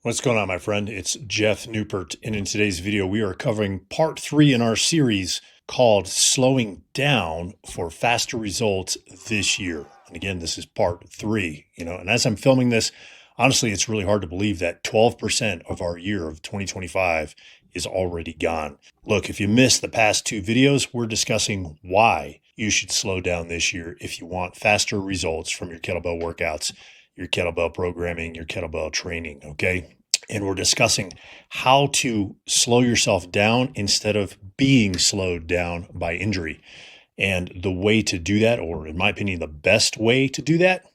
What's going on, my friend? It's Jeff Newpert, and in today's video, we are covering part 3 in our series called Slowing Down for Faster Results This Year. And again, this is part 3, and as I'm filming this, honestly, it's really hard to believe that 12% of our year of 2025 is already gone. Look, if you missed the past 2 videos, we're discussing why you should slow down this year if you want faster results from your kettlebell workouts, your kettlebell programming, your kettlebell training, okay? And we're discussing how to slow yourself down instead of being slowed down by injury. And the way to do that, or in my opinion, the best way to do that,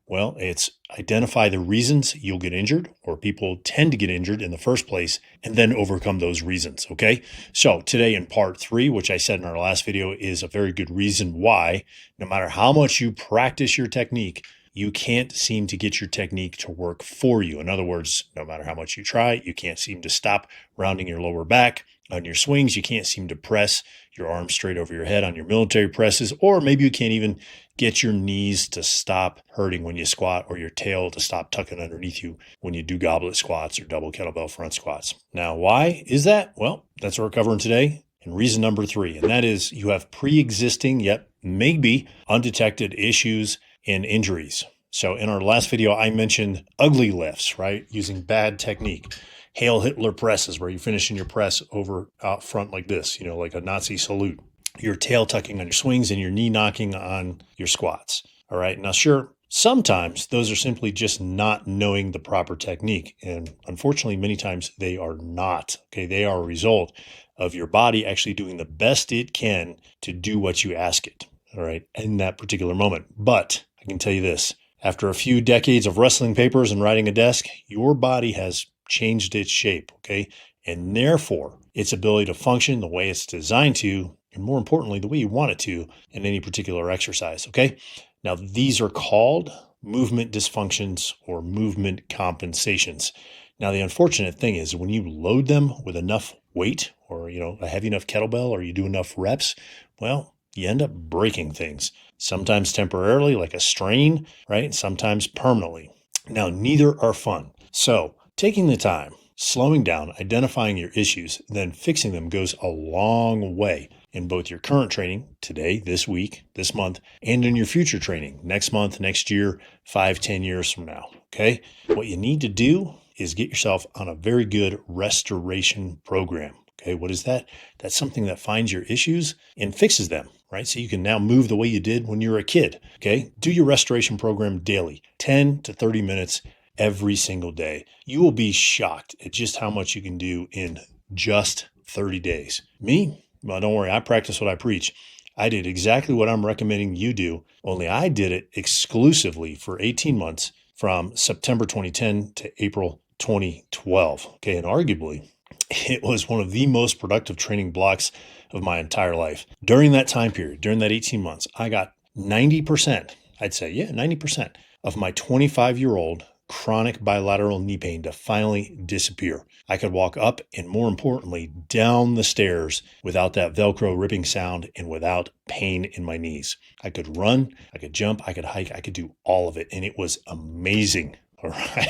well, it's identify the reasons you'll get injured or people tend to get injured in the first place and then overcome those reasons, okay? So today in part 3, which I said in our last video, is a very good reason why no matter how much you practice your technique, you can't seem to get your technique to work for you. In other words, no matter how much you try, you can't seem to stop rounding your lower back on your swings. You can't seem to press your arms straight over your head on your military presses, or maybe you can't even get your knees to stop hurting when you squat or your tail to stop tucking underneath you when you do goblet squats or double kettlebell front squats. Now, why is that? Well, that's what we're covering today. And reason number 3, and that is you have pre-existing yet maybe undetected issues and injuries. So in our last video, I mentioned ugly lifts, right? Using bad technique. Heil Hitler presses, where you're finishing your press over out front like this, like a Nazi salute. Your tail tucking on your swings and your knee knocking on your squats. All right. Now, sure, sometimes those are simply just not knowing the proper technique. And unfortunately, many times they are not. Okay. They are a result of your body actually doing the best it can to do what you ask it. All right. In that particular moment. But I can tell you this, after a few decades of wrestling papers and riding a desk, your body has changed its shape, okay? And therefore, its ability to function the way it's designed to, and more importantly, the way you want it to in any particular exercise, okay? Now, these are called movement dysfunctions or movement compensations. Now, the unfortunate thing is when you load them with enough weight or, a heavy enough kettlebell or you do enough reps, well, you end up breaking things, sometimes temporarily like a strain, right? Sometimes permanently. Now, neither are fun. So taking the time, slowing down, identifying your issues, then fixing them goes a long way in both your current training today, this week, this month, and in your future training next month, next year, 5, 10 years from now, okay? What you need to do is get yourself on a very good restoration program. Okay, what is that? That's something that finds your issues and fixes them, right? So you can now move the way you did when you were a kid, okay? Do your restoration program daily, 10 to 30 minutes every single day. You will be shocked at just how much you can do in just 30 days. Me? Well, don't worry, I practice what I preach. I did exactly what I'm recommending you do, only I did it exclusively for 18 months from September 2010 to April 2012, okay? And arguably, it was one of the most productive training blocks of my entire life. During that time period, during that 18 months, I got 90%, I'd say, 90% of my 25-year-old chronic bilateral knee pain to finally disappear. I could walk up and, more importantly, down the stairs without that Velcro ripping sound and without pain in my knees. I could run, I could jump, I could hike, I could do all of it, and it was amazing. All right.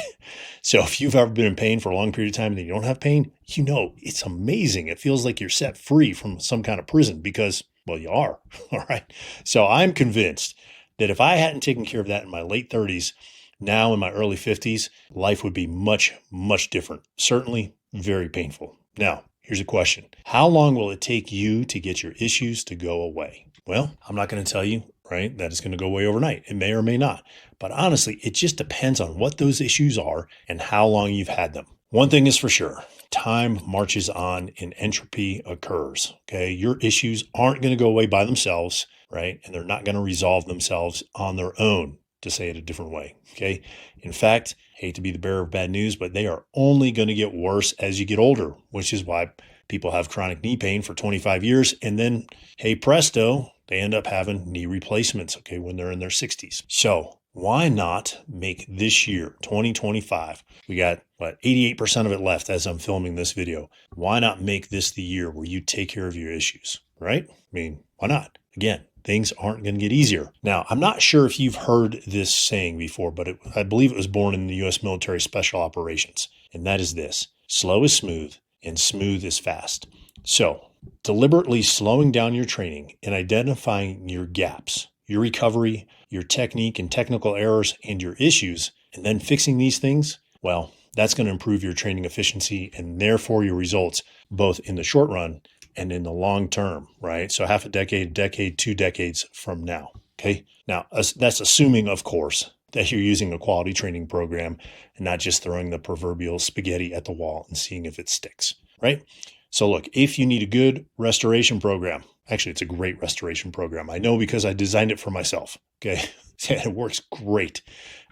So if you've ever been in pain for a long period of time and you don't have pain, it's amazing. It feels like you're set free from some kind of prison because, well, you are. All right. So I'm convinced that if I hadn't taken care of that in my late 30s, now in my early 50s, life would be much, much different. Certainly very painful. Now, here's a question. How long will it take you to get your issues to go away? Well, I'm not going to tell you, right, that it's going to go away overnight. It may or may not. But honestly, it just depends on what those issues are and how long you've had them. One thing is for sure, time marches on and entropy occurs, okay? Your issues aren't going to go away by themselves, right? And they're not going to resolve themselves on their own, to say it a different way, okay? In fact, hate to be the bearer of bad news, but they are only going to get worse as you get older, which is why people have chronic knee pain for 25 years. And then, hey, presto, they end up having knee replacements, okay, when they're in their 60s. So why not make this year, 2025, we got, 88% of it left as I'm filming this video. Why not make this the year where you take care of your issues, right? I mean, why not? Again, things aren't going to get easier. Now, I'm not sure if you've heard this saying before, but I believe it was born in the U.S. military special operations. And that is this: slow is smooth and smooth is fast. So deliberately slowing down your training and identifying your gaps, your recovery, your technique and technical errors, and your issues, and then fixing these things, well, that's going to improve your training efficiency and therefore your results, both in the short run and in the long term, right? So half a decade, 2 decades from now, okay? Now, that's assuming, of course, that you're using a quality training program and not just throwing the proverbial spaghetti at the wall and seeing if it sticks, right? So look, if you need a good restoration program, actually, it's a great restoration program. I know because I designed it for myself, okay? It works great.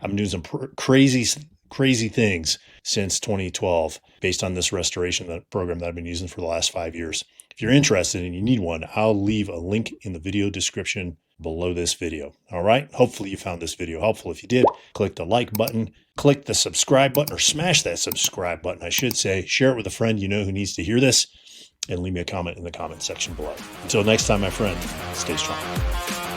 I'm doing some crazy things since 2012 based on this restoration program that I've been using for the last 5 years. If you're interested and you need one, I'll leave a link in the video description below this video. All right. Hopefully you found this video helpful. If you did, click the like button, click the subscribe button, or smash that subscribe button, I should say. Share it with a friend you know who needs to hear this, and leave me a comment in the comment section below. Until next time, my friend, stay strong.